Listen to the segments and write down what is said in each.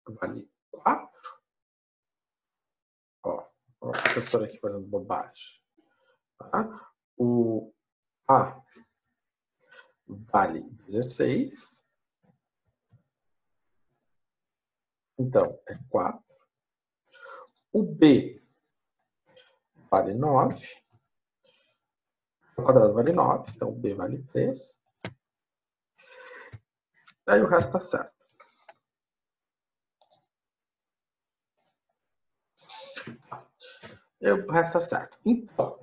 vale 4. Ó, a professora aqui fazendo bobagem. Tá? O A vale 16. Então, é 4. O B vale 9. O quadrado vale 9, então o B vale 3. Aí o resto está certo. O resto está certo. Então,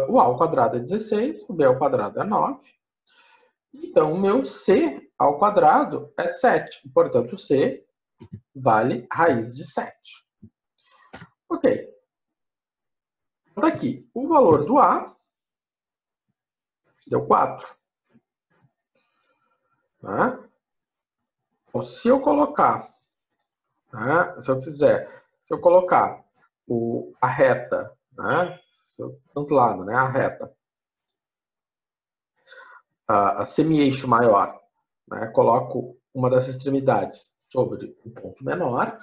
o A ao quadrado é 16, o B ao quadrado é 9. Então, o meu C ao quadrado é 7. Portanto, o C vale raiz de 7. Ok. Então, aqui, o valor do A deu 4. Tá? Então, se eu colocar, tá? Se eu colocar a reta, né? Translado, né? A reta, a semi-eixo maior, né? Coloco uma das extremidades sobre um ponto menor,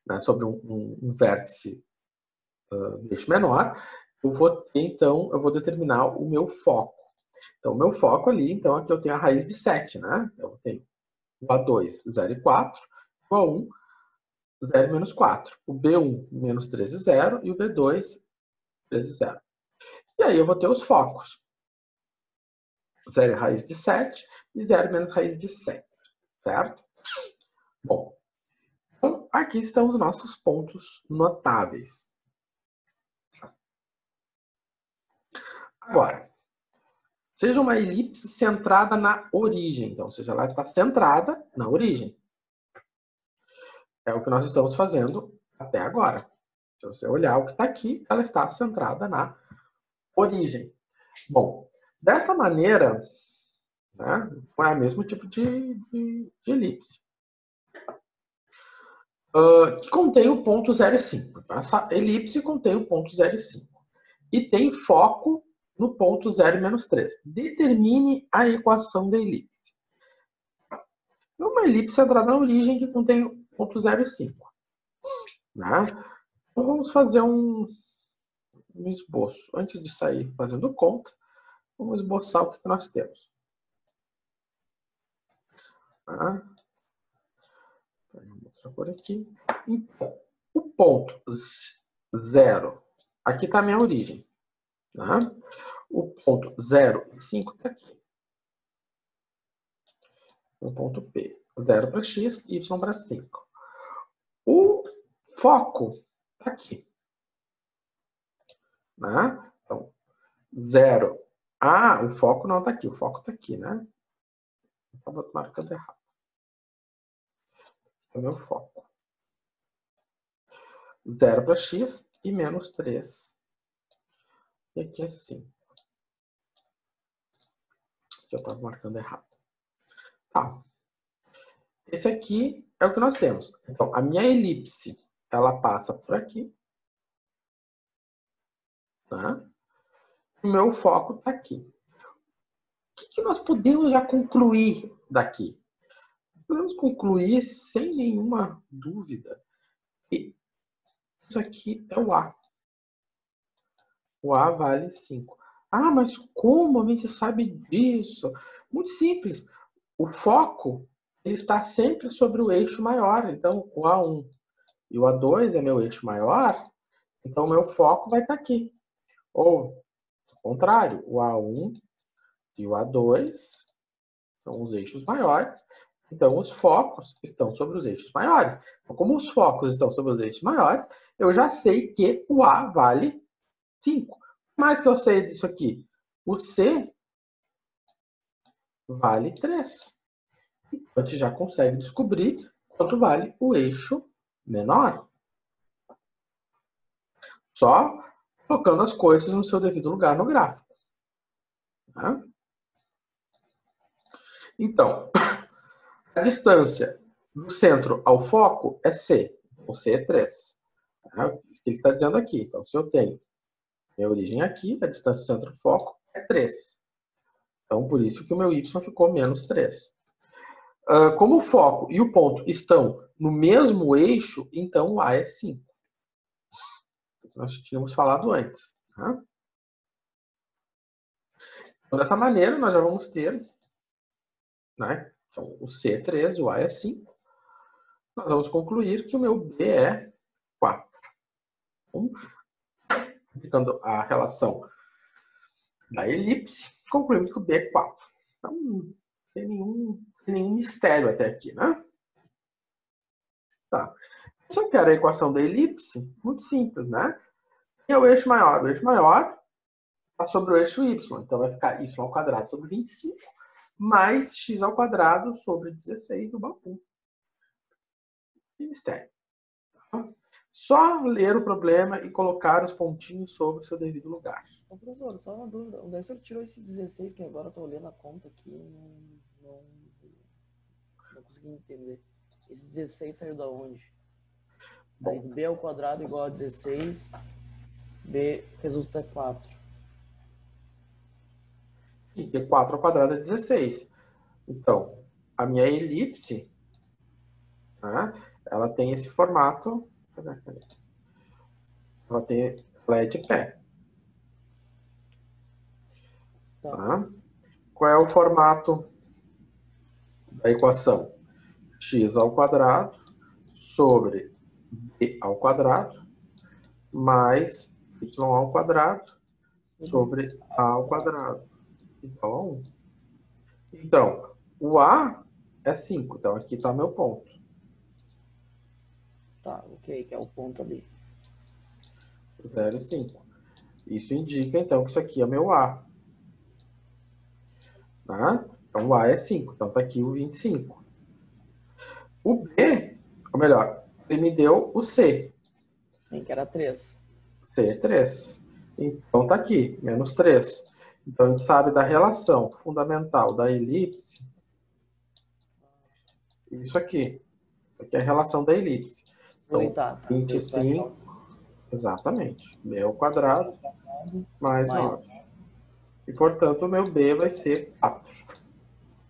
né? Sobre um vértice do eixo menor, eu vou determinar o meu foco. Então, o meu foco ali, então, aqui eu tenho a raiz de 7, né? Então, eu tenho o A2, 0 e 4, o A1, 0 e menos 4. O B1, menos 13, 0, e o B2, 13, 0. E aí eu vou ter os focos. 0 raiz de 7 e 0 menos raiz de 7, certo? Bom, então aqui estão os nossos pontos notáveis. Agora, seja uma elipse centrada na origem. Então, ou seja, ela está centrada na origem. É o que nós estamos fazendo até agora. Se você olhar o que está aqui, ela está centrada na origem. Bom, dessa maneira, né, é o mesmo tipo de elipse. Que contém o ponto 0 e 5. Então, essa elipse contém o ponto 0 e 5. E tem foco no ponto 0 e menos 3. Determine a equação da elipse. É uma elipse centrada na origem que contém o ponto 0 e 5. Né? Então, vamos fazer um esboço. Antes de sair fazendo conta, vamos esboçar o que nós temos. Tá? Vou mostrar por aqui. Então, o ponto 0, aqui está a minha origem. Tá? O ponto 0 e 5 está aqui. O ponto P. 0 para x, y para 5. O foco está aqui. Né? Então, 0. Ah, o foco não está aqui. O foco está aqui, né? Estava marcando errado. É o meu foco. 0 para x e menos 3. E aqui é 5. Aqui eu estava marcando errado. Tá. Esse aqui é o que nós temos. Então, a minha elipse, ela passa por aqui. Tá? O meu foco está aqui. O que nós podemos já concluir daqui? Podemos concluir sem nenhuma dúvida que isso aqui é o A. O A vale 5. Ah, mas como a gente sabe disso? Muito simples. O foco ele está sempre sobre o eixo maior. Então, o A1 e o A2 é meu eixo maior. Então, o meu foco vai estar aqui. Ou, ao contrário, o A1 e o A2 são os eixos maiores. Então, os focos estão sobre os eixos maiores. Então, como os focos estão sobre os eixos maiores, eu já sei que o A vale 5. O mais que eu sei disso aqui? O C vale 3. Então, a gente já consegue descobrir quanto vale o eixo menor. Só colocando as coisas no seu devido lugar no gráfico. Tá? Então, a distância do centro ao foco é C. O C é 3. Isso que ele está dizendo aqui. Então, se eu tenho minha origem aqui, a distância do centro ao foco é 3. Então, por isso que o meu y ficou menos 3. Como o foco e o ponto estão no mesmo eixo, então o A é 5. Nós tínhamos falado antes. Tá? Então, dessa maneira, nós já vamos ter, né? Então, o C é 3, o A é 5. Nós vamos concluir que o meu B é 4. Então, aplicando a relação da elipse, concluímos que o B é 4. Então, não tem nenhum mistério até aqui, né? Tá. Se eu quero a equação da elipse, muito simples, né? E é o eixo maior? O eixo maior está sobre o eixo y. Então, vai ficar y ao quadrado sobre 25 mais x ao quadrado sobre 16 igual a 1. Que mistério. Só ler o problema e colocar os pontinhos sobre o seu devido lugar. Ô, professor, só uma dúvida. Onde é que o senhor tirou esse 16, que agora eu tô olhando a conta aqui e não consegui entender. Esse 16 saiu da onde? Aí b ao quadrado igual a 16, b resulta 4. E 4 ao quadrado é 16. Então, a minha elipse, né, ela tem esse formato. Ela é de pé. Tá? Qual é o formato da equação? X ao quadrado sobre b ao quadrado mais y ao quadrado sobre a ao quadrado igual a 1. Então, o A é 5. Então, aqui está meu ponto. Tá, ok, que é o ponto ali. 0 e 5. Isso indica, então, que isso aqui é meu A. Tá? Então, o A é 5. Então, está aqui o 25. O B, ou melhor, ele me deu o C. Sim, que era 3. C é 3. Então, está aqui, menos 3. Então, a gente sabe da relação fundamental da elipse. Isso aqui. Isso aqui é a relação da elipse. Então, Tá. 25, exatamente. B ao quadrado mais 9. E, portanto, o meu B vai ser 4.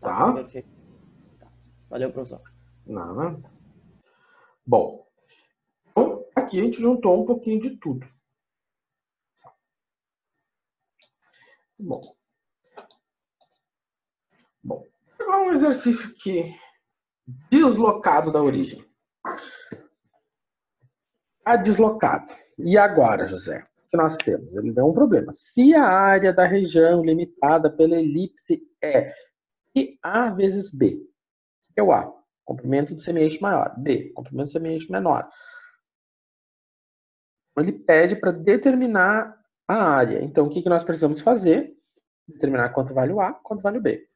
Tá? Perfeito. Valeu, professor. Nada. Bom, então, aqui a gente juntou um pouquinho de tudo. Bom, agora um exercício aqui deslocado da origem. Está deslocado. E agora, José? O que nós temos? Ele deu um problema. Se a área da região limitada pela elipse é A vezes B, o que é o A? Comprimento do semi-eixo maior. B, comprimento do semi-eixo menor. Ele pede para determinar a área. Então, o que nós precisamos fazer? Determinar quanto vale o A, quanto vale o B.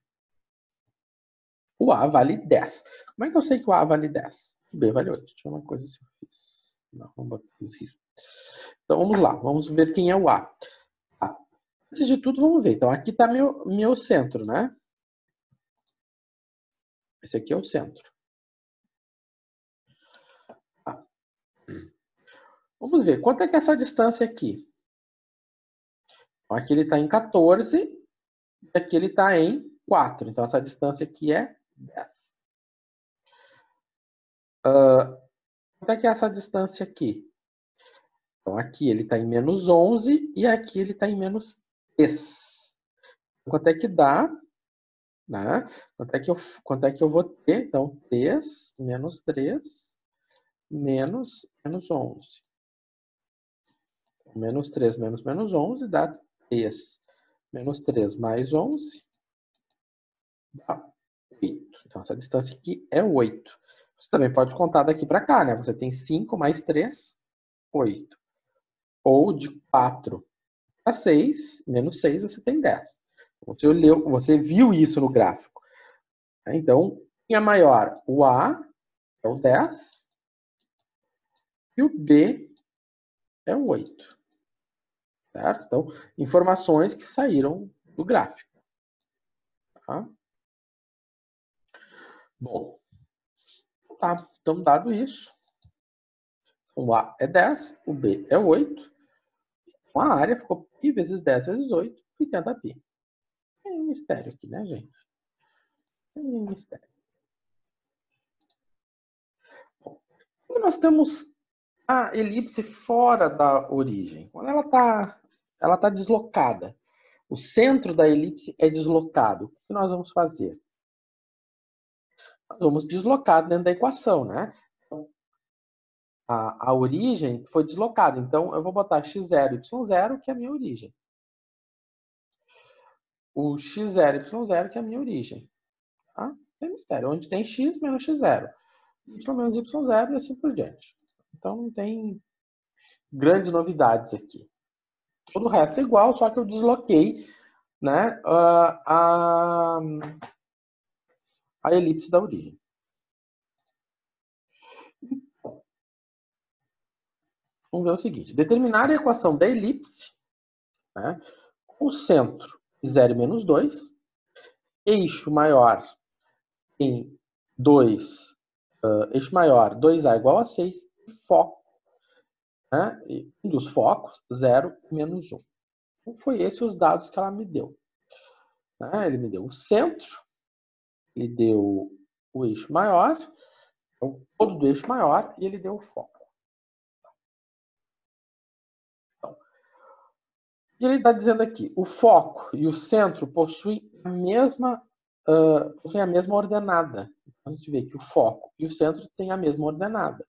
O A vale 10. Como é que eu sei que o A vale 10? O B vale 8. Deixa eu ver uma coisa se eu fiz. Não, vamos botar isso. Então, vamos lá. Vamos ver quem é o A. Antes de tudo, vamos ver. Então, aqui está meu centro, né? Esse aqui é o centro. Vamos ver. Quanto é que é essa distância aqui? Então, aqui ele está em 14. E aqui ele está em 4. Então, essa distância aqui é 10. Quanto é que é essa distância aqui? Então, aqui ele está em menos 11 e aqui ele está em menos 3. Quanto é que dá? Né? Quanto é que eu vou ter? Então, 3 menos 3 menos 11. Menos 3 menos 11 dá 3. Menos 3 mais 11 dá 8. Então, essa distância aqui é 8. Você também pode contar daqui para cá, né? Você tem 5 mais 3, 8. Ou de 4 a 6, menos 6, você tem 10. Você viu isso no gráfico. Então, quem é maior? O A é o 10 e o B é o 8. Certo? Então, informações que saíram do gráfico. Tá? Bom, tá. Então, dado isso, o A é 10, o B é 8. Então, a área ficou π vezes 10 vezes 8, 80π. Tem um mistério aqui, né, gente? Tem um mistério. Quando nós temos a elipse fora da origem, quando ela tá deslocada, o centro da elipse é deslocado, o que nós vamos fazer? Nós vamos deslocar dentro da equação, né? A origem foi deslocada, então eu vou botar x0, y0, que é a minha origem. O x0, y0, que é a minha origem. Tá? Não tem mistério. Onde tem x menos x0, y menos y0 e assim por diante. Então não tem grandes novidades aqui. Todo o resto é igual, só que eu desloquei, né, a elipse da origem. Vamos ver o seguinte. Determinar a equação da elipse, né, com o centro 0 menos 2, eixo maior em 2, eixo maior 2A igual a 6, foco, né, um dos focos 0 menos 1. Então, foi esses os dados que ela me deu. Né? Ele me deu o centro, ele deu o eixo maior, o todo do eixo maior, e ele deu o foco. Então, ele está dizendo aqui, o foco e o centro possuem a mesma ordenada. A gente vê que o foco e o centro têm a mesma ordenada.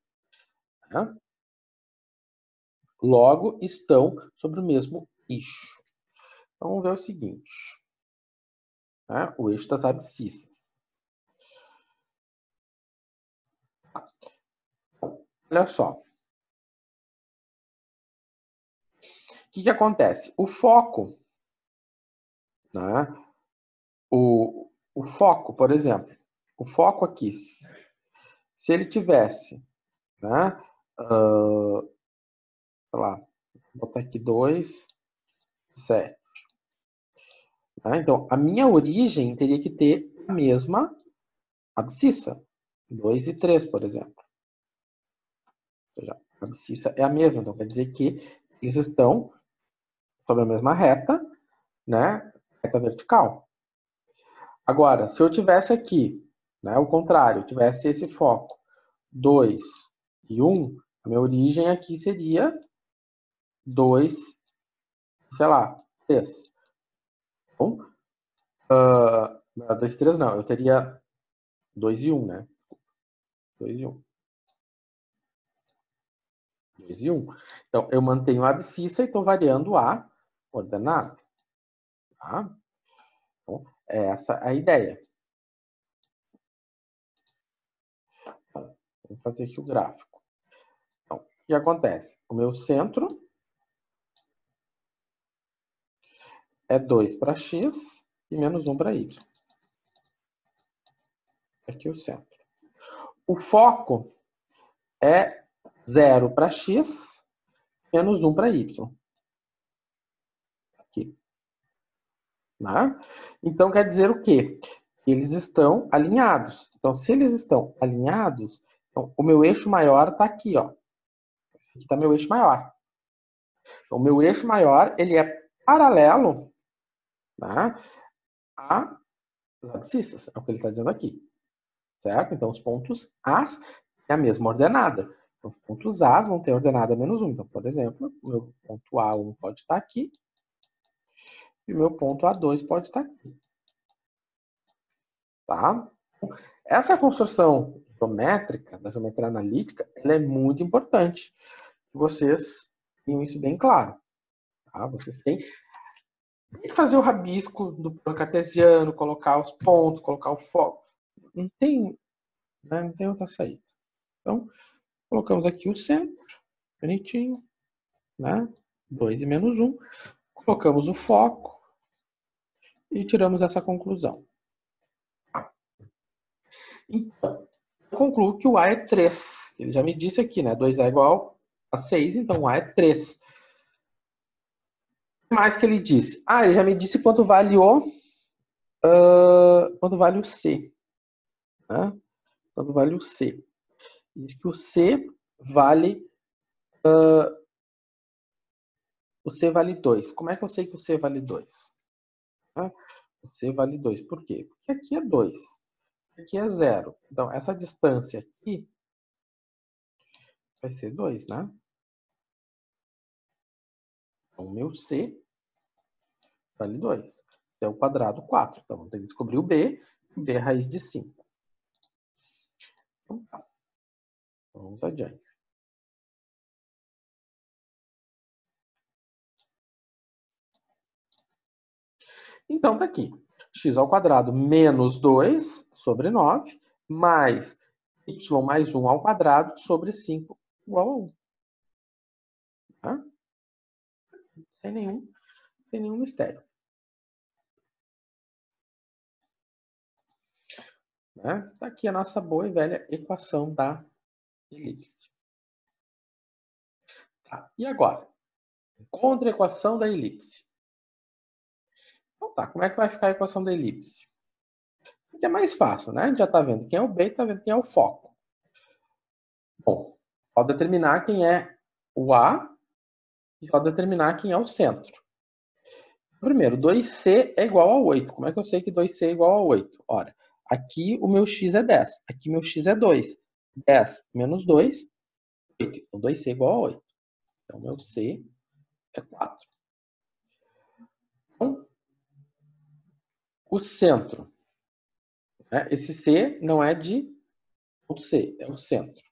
Né? Logo, estão sobre o mesmo eixo. Então, vamos ver o seguinte. Né? O eixo das abscissas. Olha só. O que acontece? O foco, né? O foco, por exemplo, o foco aqui, se ele tivesse, né? Sei lá, vou botar aqui 2, 7. Né? Então, a minha origem teria que ter a mesma abscissa. 2 e 3, por exemplo. Ou seja, a abscissa é a mesma. Então, quer dizer que eles estão sobre a mesma reta, né? Reta vertical. Agora, se eu tivesse aqui, né, o contrário, eu tivesse esse foco 2 e 1, a minha origem aqui seria 2, sei lá, 3. Bom, 2 e 3 não, eu teria 2 e 1, né? 2 e 1. 2 e 1. Então, eu mantenho a abscissa e estou variando a ordenada. Tá? Então, essa é a ideia. Então, vamos fazer aqui o gráfico. Então, o que acontece? O meu centro é 2 para x e menos 1 para y. Aqui o centro. O foco é 0 para x, menos 1 para y. Aqui. Né? Então, quer dizer o quê? Eles estão alinhados. Então, se eles estão alinhados, então, o meu eixo maior está aqui. Ó. Aqui está meu eixo maior. Então, o meu eixo maior ele é paralelo, né, às abscissas. É o que ele está dizendo aqui. Certo? Então, os pontos As é a mesma ordenada. Então, os pontos As vão ter ordenada menos 1. Então, por exemplo, o meu ponto A1 pode estar aqui e o meu ponto A2 pode estar aqui. Tá? Essa construção geométrica, da geometria analítica, ela é muito importante. Vocês tenham isso bem claro. Tá? Vocês têm que fazer o rabisco do plano cartesiano, colocar os pontos, colocar o foco. Não tem, né? Não tem outra saída. Então, colocamos aqui o centro, bonitinho, né? 2 e menos 1. Colocamos o foco e tiramos essa conclusão. Então, eu concluo que o A é 3. Ele já me disse aqui, né? 2A igual a 6, então o A é 3. O que mais que ele disse? Ele já me disse quanto vale o C. Né? Quanto vale o C. Ele diz que o C vale 2. Como é que eu sei que o C vale 2? Né? O C vale 2. Por quê? Porque aqui é 2. Aqui é 0. Então, essa distância aqui vai ser 2, né? Então, o meu C vale 2. C é o quadrado 4. Então, vamos ter que descobrir o B. O B é raiz de 5. Então, tá. Vamos adiante. Então, tá aqui. X ao quadrado menos 2 sobre 9, mais y mais 1 ao quadrado sobre 5 igual a 1. Tá? Sem nenhum mistério. Né? Tá aqui a nossa boa e velha equação da elipse. Tá. E agora? Contra a equação da elipse. Então tá, como é que vai ficar a equação da elipse? Aqui é mais fácil, né? A gente já está vendo quem é o B e está vendo quem é o foco. Bom, pode determinar quem é o A e pode determinar quem é o centro. Primeiro, 2C é igual a 8. Como é que eu sei que 2C é igual a 8? Ora, aqui o meu X é 10. Aqui meu X é 2. 10 menos 2, 8. Então, 2C é igual a 8. Então, meu C é 4. Então, o centro. Né? Esse C não é de ponto C, é o centro.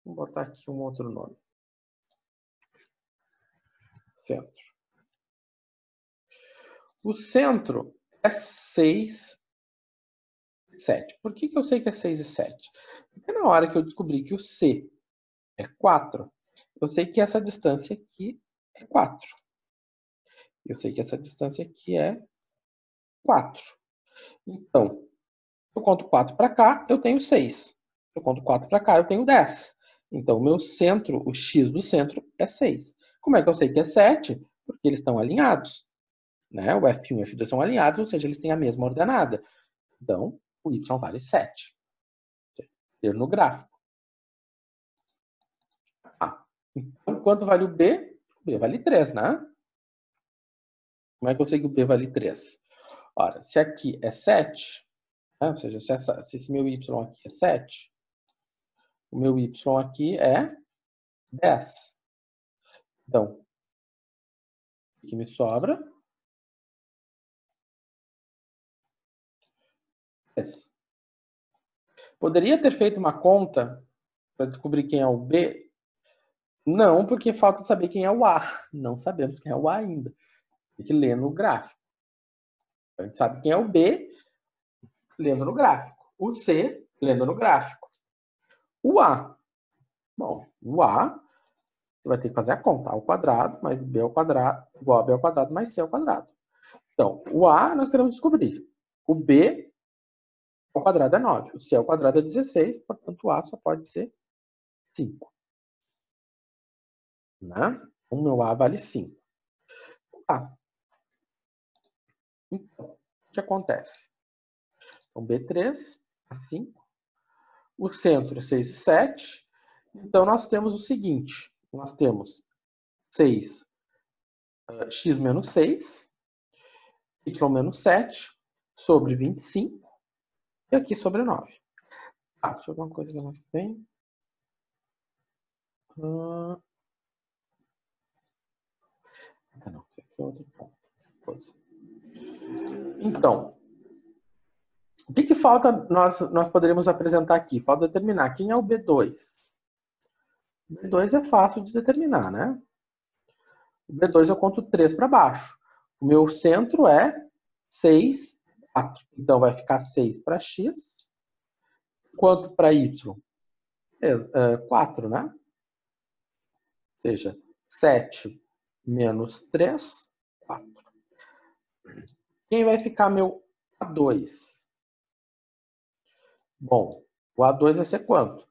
Vou botar aqui um outro nome. Centro. O centro é 6 e 7. Por que eu sei que é 6 e 7? Porque na hora que eu descobri que o C é 4, eu sei que essa distância aqui é 4. Eu sei que essa distância aqui é 4. Então, se eu conto 4 para cá, eu tenho 6. Se eu conto 4 para cá, eu tenho 10. Então, o meu centro, o x do centro, é 6. Como é que eu sei que é 7? Porque eles estão alinhados. Né? O F1 e o F2 são alinhados, ou seja, eles têm a mesma ordenada. Então, o y vale 7. Ter no gráfico. Então, quanto vale o B? O B vale 3, né? Como é que eu sei que o B vale 3? Ora, se aqui é 7, né? Ou seja, se esse meu y aqui é 7, o meu y aqui é 10. Então, o que me sobra? 10. Poderia ter feito uma conta para descobrir quem é o B? Não, porque falta saber quem é o A. Não sabemos quem é o A ainda. Tem que ler no gráfico. A gente sabe quem é o B, lendo no gráfico. O C, lendo no gráfico. O A. Bom, o A, você vai ter que fazer a conta. A ao quadrado mais B ao quadrado igual a B ao quadrado mais C ao quadrado. Então, o A nós queremos descobrir. O B ao quadrado é 9. O C ao quadrado é 16. Portanto, o A só pode ser 5. Né? O meu A vale 5. Ah. Então, o que acontece? Então, B3 a 5. O centro 6 e 7. Então, nós temos o seguinte. Nós temos 6, x menos 6, y menos 7, sobre 25, e aqui sobre 9. Ah, deixa eu ver uma coisa que mais tem. Não, esse aqui é outro ponto. Então, o que falta nós poderíamos apresentar aqui? Falta determinar quem é o B2. O B2 é fácil de determinar, né? O B2 eu conto 3 para baixo. O meu centro é 6, 4. Então, vai ficar 6 para x. Quanto para y? 4, né? Ou seja, 7 menos 3, 4. Quem vai ficar meu A2? Bom, o A2 vai ser quanto?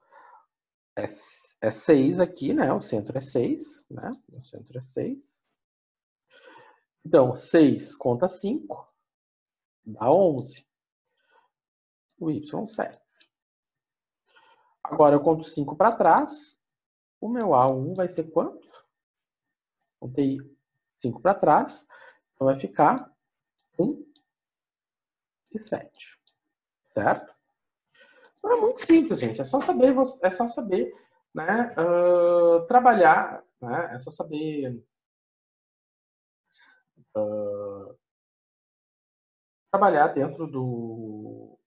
É 6 aqui, né? O centro é 6, né? O centro é 6. Então, 6 conta 5, dá 11. O y 7. Agora eu conto 5 para trás. O meu A1 vai ser quanto? Contei 5 para trás. Então vai ficar 1 e 7. Certo? Então é muito simples, gente. É só saber né, trabalhar, né, é só saber trabalhar dentro do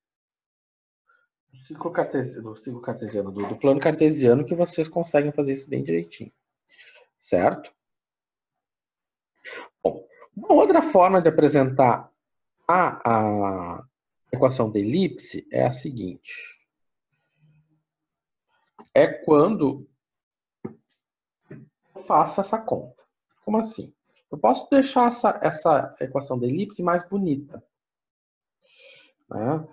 ciclo cartesiano, do plano cartesiano, que vocês conseguem fazer isso bem direitinho, certo? Bom, uma outra forma de apresentar a equação da elipse é a seguinte. É quando eu faço essa conta. Como assim? Eu posso deixar essa equação da elipse mais bonita, né?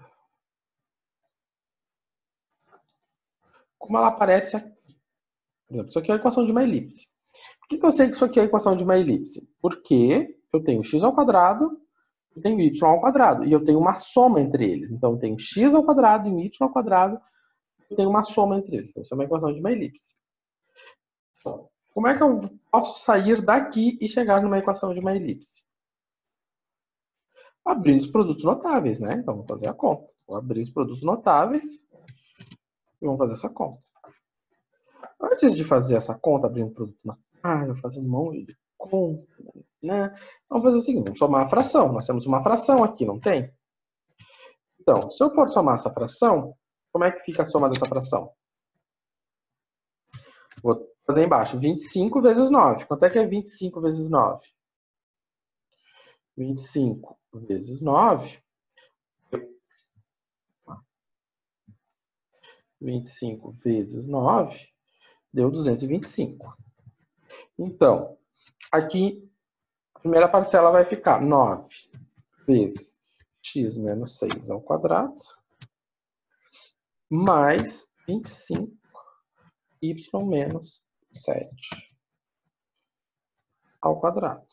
Como ela aparece aqui. Por exemplo, isso aqui é a equação de uma elipse. Por que eu sei que isso aqui é a equação de uma elipse? Porque eu tenho x ao quadrado e tenho y ao quadrado. E eu tenho uma soma entre eles. Então, eu tenho x ao quadrado e y ao quadrado. Eu tenho uma soma entre eles. Então, isso é uma equação de uma elipse. Então, como é que eu posso sair daqui e chegar numa equação de uma elipse? Abrindo os produtos notáveis, né? Então, vamos fazer a conta. Vou abrir os produtos notáveis e vamos fazer essa conta. Antes de fazer essa conta, abrindo o produto notável, fazendo um monte de conta, né? Vamos fazer o seguinte, vamos somar a fração. Nós temos uma fração aqui, não tem? Então, se eu for somar essa fração, como é que fica a soma dessa fração? Vou fazer embaixo, 25 vezes 9. Quanto é que é 25 vezes 9? 25 vezes 9. 25 vezes 9 deu 225. Então, aqui, a primeira parcela vai ficar 9 vezes x menos 6 ao quadrado, mais 25 y menos 7 ao quadrado.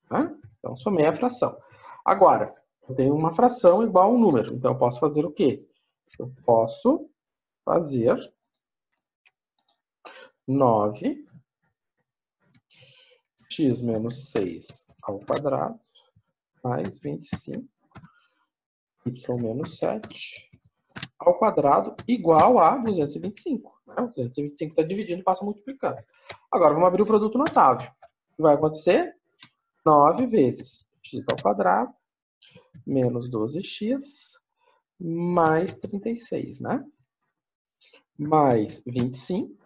Né? Então, somei a fração. Agora, eu tenho uma fração igual a um número. Então, eu posso fazer o quê? Eu posso fazer 9 x menos 6 ao quadrado, mais 25 y menos 7 ao quadrado igual a 225. Né? O 225 está dividindo, passa multiplicando. Agora, vamos abrir o produto notável. O que vai acontecer? 9 vezes x ao quadrado, menos 12x, mais 36, né? Mais 25,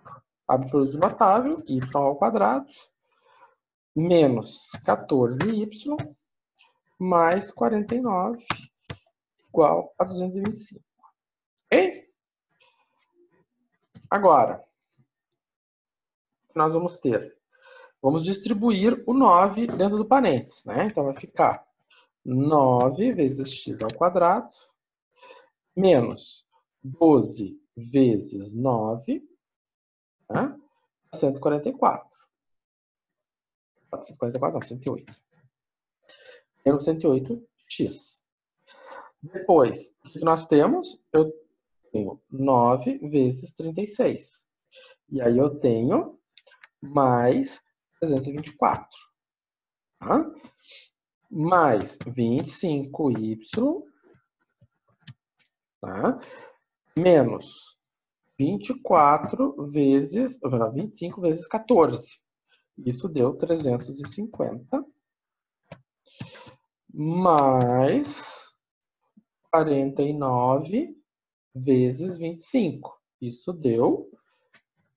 abre o produto notável, y ao quadrado, menos 14y, mais 49, igual a 225. Ok? Agora, o que nós vamos ter? Vamos distribuir o 9 dentro do parênteses, né? Então, vai ficar 9 vezes x ao quadrado, menos 12 vezes 9, né? 144. 144 não, 108. Menos 108x. Depois, o que nós temos? Eu tenho 9 vezes 36. E aí eu tenho mais 324. Tá? Mais 25y, tá? Menos 24 vezes, 25 vezes 14. Isso deu 350. Mais 49 vezes 25. Isso deu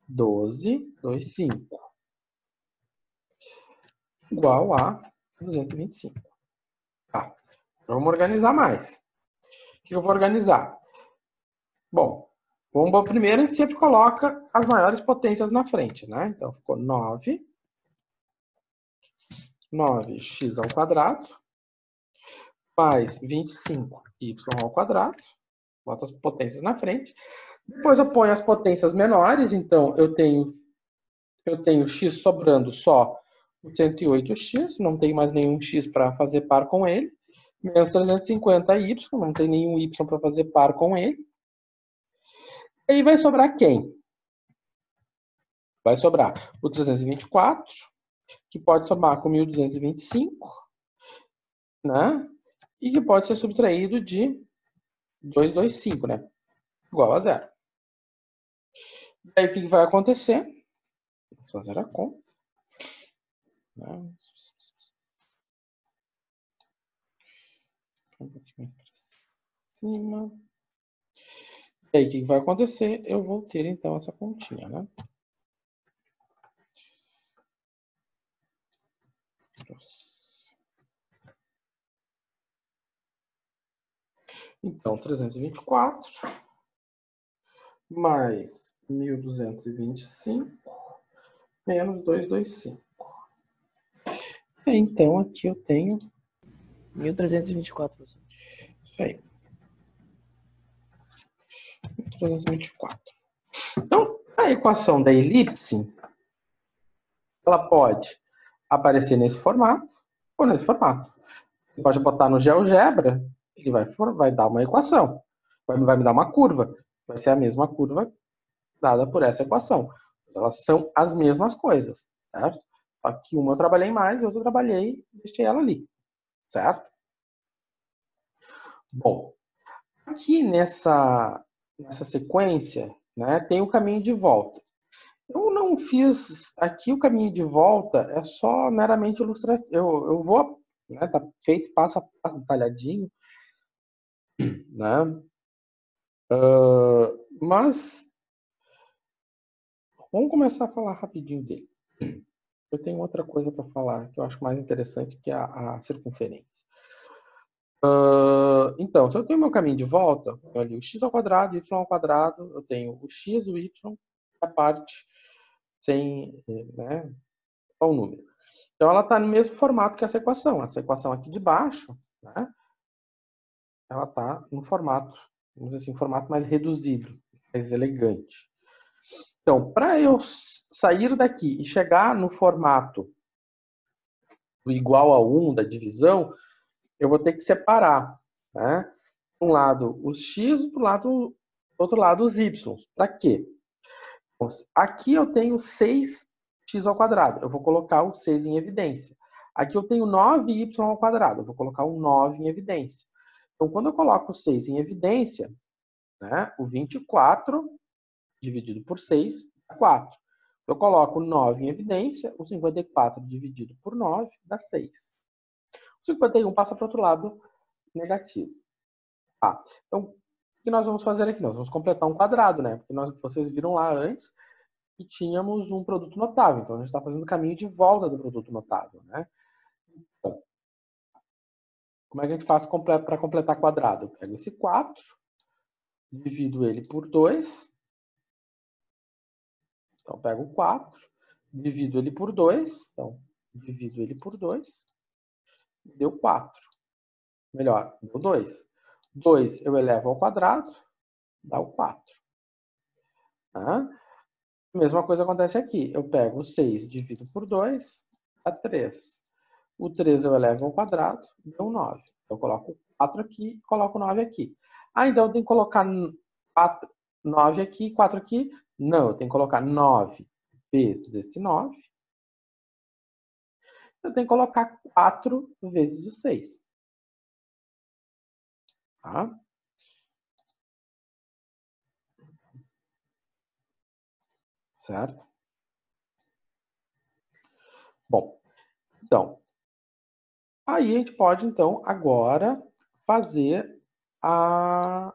1225. Igual a 225. Tá. Vamos organizar mais. O que eu vou organizar? Bom, primeiro a gente sempre coloca as maiores potências na frente, né? Então, ficou 9x ao quadrado, mais 25y ao quadrado. Boto as potências na frente. Depois eu ponho as potências menores, então eu tenho x sobrando só o 108x, não tem mais nenhum x para fazer par com ele, menos 350y, não tem nenhum y para fazer par com ele. E aí vai sobrar quem? Vai sobrar o 324, que pode somar com 1225, né? E que pode ser subtraído de 225, né? Igual a zero. E aí, o que vai acontecer? Vou fazer a conta. Né? Um pouquinho para cima. E aí, o que vai acontecer? Eu vou ter, então, essa continha, né? Então, 324 mais 1.225 menos 225. Então, aqui eu tenho 1.324, professor. isso aí. 324. Então, a equação da elipse, ela pode aparecer nesse formato ou nesse formato. Você pode botar no GeoGebra, ele vai dar uma equação. Vai me dar uma curva. Vai ser a mesma curva dada por essa equação. Elas são as mesmas coisas, certo? Só que uma eu trabalhei mais e outra eu trabalhei e deixei ela ali, certo? Bom, aqui nessa sequência, né, tem o caminho de volta. Eu não fiz aqui o caminho de volta, é só meramente ilustrativo. Eu vou, né, tá feito passo a passo, detalhadinho, né? Mas vamos começar a falar rapidinho dele. Eu tenho outra coisa para falar que eu acho mais interessante, que é a circunferência. Então, se eu tenho meu caminho de volta, eu tenho ali o x ao quadrado, y ao quadrado, eu tenho o x, o y, a parte sem, né, qual o número. Então, ela está no mesmo formato que essa equação. Essa equação aqui de baixo, né, ela está no formato, vamos dizer assim, formato mais reduzido, mais elegante. Então, para eu sair daqui e chegar no formato do igual a 1 da divisão, eu vou ter que separar, né? De um lado os x, do outro lado os y. Para quê? Bom, aqui eu tenho 6x ao quadrado. Eu vou colocar o 6 em evidência. Aqui eu tenho 9y ao quadrado. Eu vou colocar o 9 em evidência. Então, quando eu coloco o 6 em evidência, né, o 24 dividido por 6 dá 4. Eu coloco 9 em evidência, o 54 dividido por 9 dá 6. O 51 passa para o outro lado negativo. Tá. Então, o que nós vamos fazer aqui? Nós vamos completar um quadrado, né? Porque vocês viram lá antes que tínhamos um produto notável. Então, a gente está fazendo o caminho de volta do produto notável, né? Então, como é que a gente faz para completar quadrado? Eu pego esse 4, divido ele por 2. Então, eu pego o 4, divido ele por 2. Então, divido ele por 2. Deu 4. Melhor, deu 2. 2 eu elevo ao quadrado, dá o 4. Tá? A mesma coisa acontece aqui. Eu pego o 6, divido por 2, dá 3. O 3 eu elevo ao quadrado, deu 9. Eu coloco 4 aqui, coloco 9 aqui. Ah, então eu tenho que colocar 9 aqui, 4 aqui? Não, eu tenho que colocar 9 vezes esse 9. Eu tenho que colocar 4 vezes o 6. Tá? Certo? Bom, então, aí a gente pode, então, agora fazer a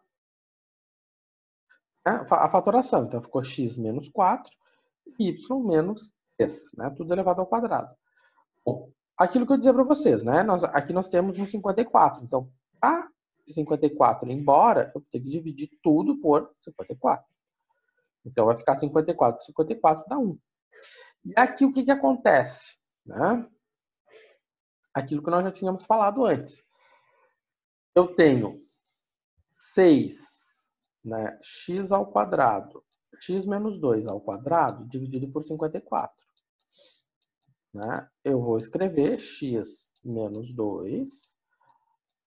fatoração. Então, ficou x menos 4 e y menos 3, né? Tudo elevado ao quadrado. Bom, aquilo que eu dizia para vocês, né? Aqui nós temos um 54. Então, para 54 ir embora, eu vou ter que dividir tudo por 54. Então, vai ficar 54. 54 dá 1. E aqui o que acontece? Né? Aquilo que nós já tínhamos falado antes. Eu tenho 6, né, x ao quadrado, x menos 2 ao quadrado, dividido por 54. Né? Eu vou escrever x menos 2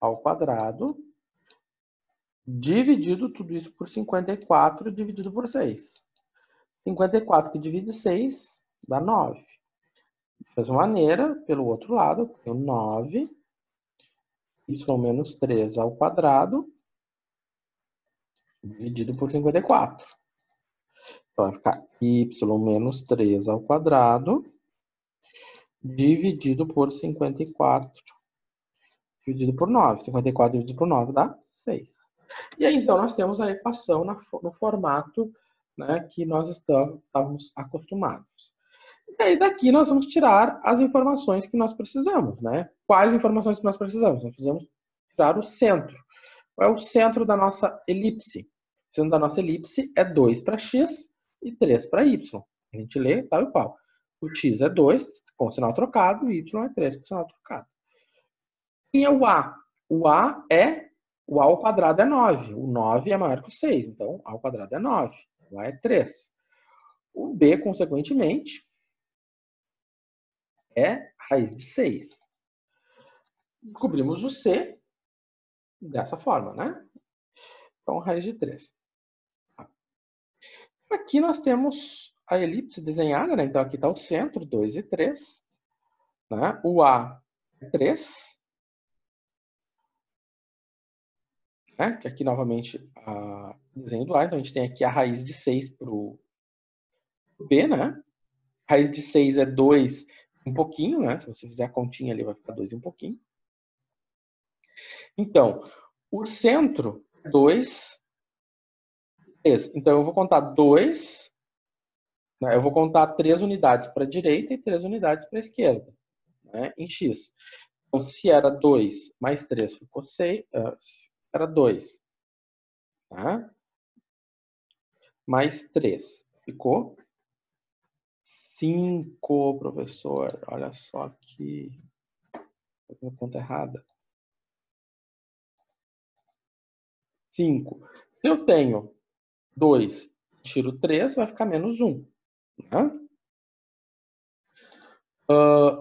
ao quadrado, dividido tudo isso por 54, dividido por 6. 54 que divide 6 dá 9. Da mesma maneira, pelo outro lado, eu tenho 9, y menos 3 ao quadrado, dividido por 54. Então, vai ficar y menos 3 ao quadrado dividido por 54 dividido por 9. 54 dividido por 9 dá 6. E aí, então, nós temos a equação no formato, né, que nós estávamos acostumados. E aí, daqui, nós vamos tirar as informações que nós precisamos. Né? Quais informações que nós precisamos? Nós precisamos tirar o centro. Qual é o centro da nossa elipse? O centro da nossa elipse é 2 para x e 3 para y. A gente lê tal e qual. O x é 2 com sinal trocado e y é 3 com sinal trocado. Quem é o a? O a ao quadrado é 9. O 9 é maior que o 6. Então, a ao quadrado é 9. O a é 3. O b, consequentemente, é raiz de 6. Descobrimos o c dessa forma, né? Então, raiz de 3. Aqui nós temos a elipse desenhada, né? Então, aqui está o centro, 2 e 3. Né? O a é 3. Né? Que aqui, novamente, o desenho do a. Então, a gente tem aqui a raiz de 6 para o b, né? A raiz de 6 é 2 um pouquinho, né? Se você fizer a continha ali, vai ficar 2 e um pouquinho. Então, o centro é 2, 3. Então, eu vou contar 2, né? Eu vou contar 3 unidades para a direita e 3 unidades para a esquerda, né? Em x. Então, se era 2 mais 3, ficou 6, era 2. Tá? Mais 3, ficou 5, professor. Olha só que... Estou fazendo conta errada. 5. Se eu tenho 2, tiro 3, vai ficar menos 1. Né?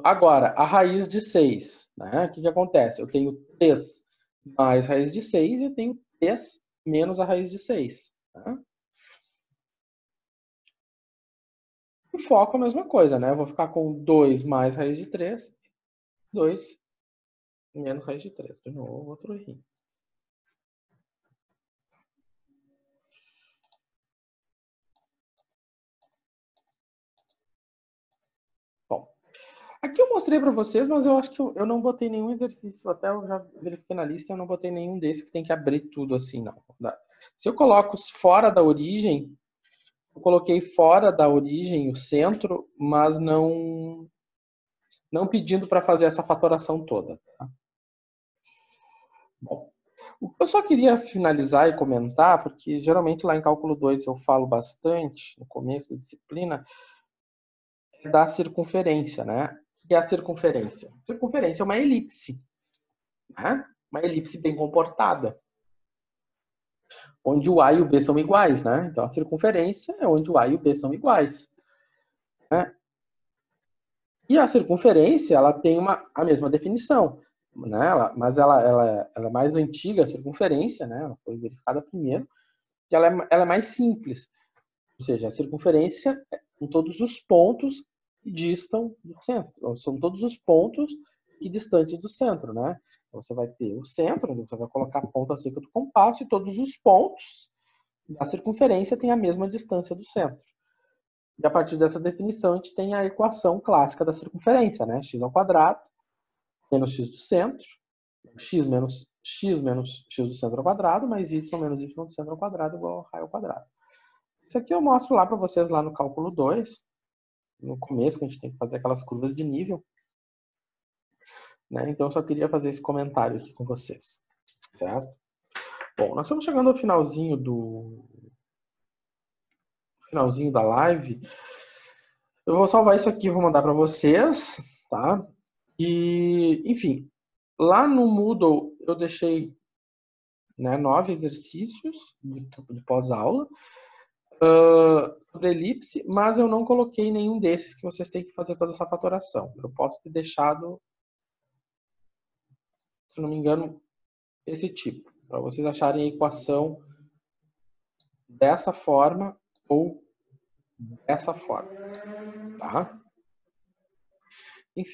Agora, a raiz de 6. Né? O que acontece? Eu tenho 3 mais raiz de 6 e eu tenho 3 menos a raiz de 6. Né? O foco é a mesma coisa, né? Eu vou ficar com 2 mais raiz de 3, 2 menos raiz de 3. De novo, outro errinho. Bom, aqui eu mostrei para vocês, mas eu acho que eu não botei nenhum exercício. Até eu já verifiquei na lista, eu não botei nenhum desses que tem que abrir tudo assim, não. Se eu coloco fora da origem, eu coloquei fora da origem o centro, mas não pedindo para fazer essa fatoração toda. Tá? Bom, eu só queria finalizar e comentar, porque geralmente lá em cálculo 2 eu falo bastante, no começo da disciplina, da circunferência, né? O que é a circunferência? A circunferência é uma elipse, né? Uma elipse bem comportada, onde o A e o B são iguais, né? Então a circunferência é onde o A e o B são iguais, né? E a circunferência, ela tem a mesma definição, né? Mas ela é mais antiga, a circunferência, né? Ela foi verificada primeiro, que ela é mais simples. Ou seja, a circunferência são todos os pontos que distam do centro. São todos os pontos que distantes do centro, né? Então, você vai ter o centro, onde você vai colocar a ponta seca do compasso, e todos os pontos da circunferência têm a mesma distância do centro. E a partir dessa definição, a gente tem a equação clássica da circunferência, né? X ao quadrado menos x do centro, x menos x do centro ao quadrado, mais y menos y do centro ao quadrado igual a raio ao quadrado. Isso aqui eu mostro lá para vocês lá no cálculo 2, no começo, que a gente tem que fazer aquelas curvas de nível. Né? Então, eu só queria fazer esse comentário aqui com vocês. Certo? Bom, nós estamos chegando ao finalzinho da live. Eu vou salvar isso aqui e vou mandar para vocês, tá? E, enfim, lá no Moodle eu deixei, né, 9 exercícios de pós-aula sobre elipse, mas eu não coloquei nenhum desses que vocês têm que fazer toda essa fatoração. Eu posso ter deixado, se não me engano, esse tipo, para vocês acharem a equação dessa forma ou dessa forma, tá? Enfim.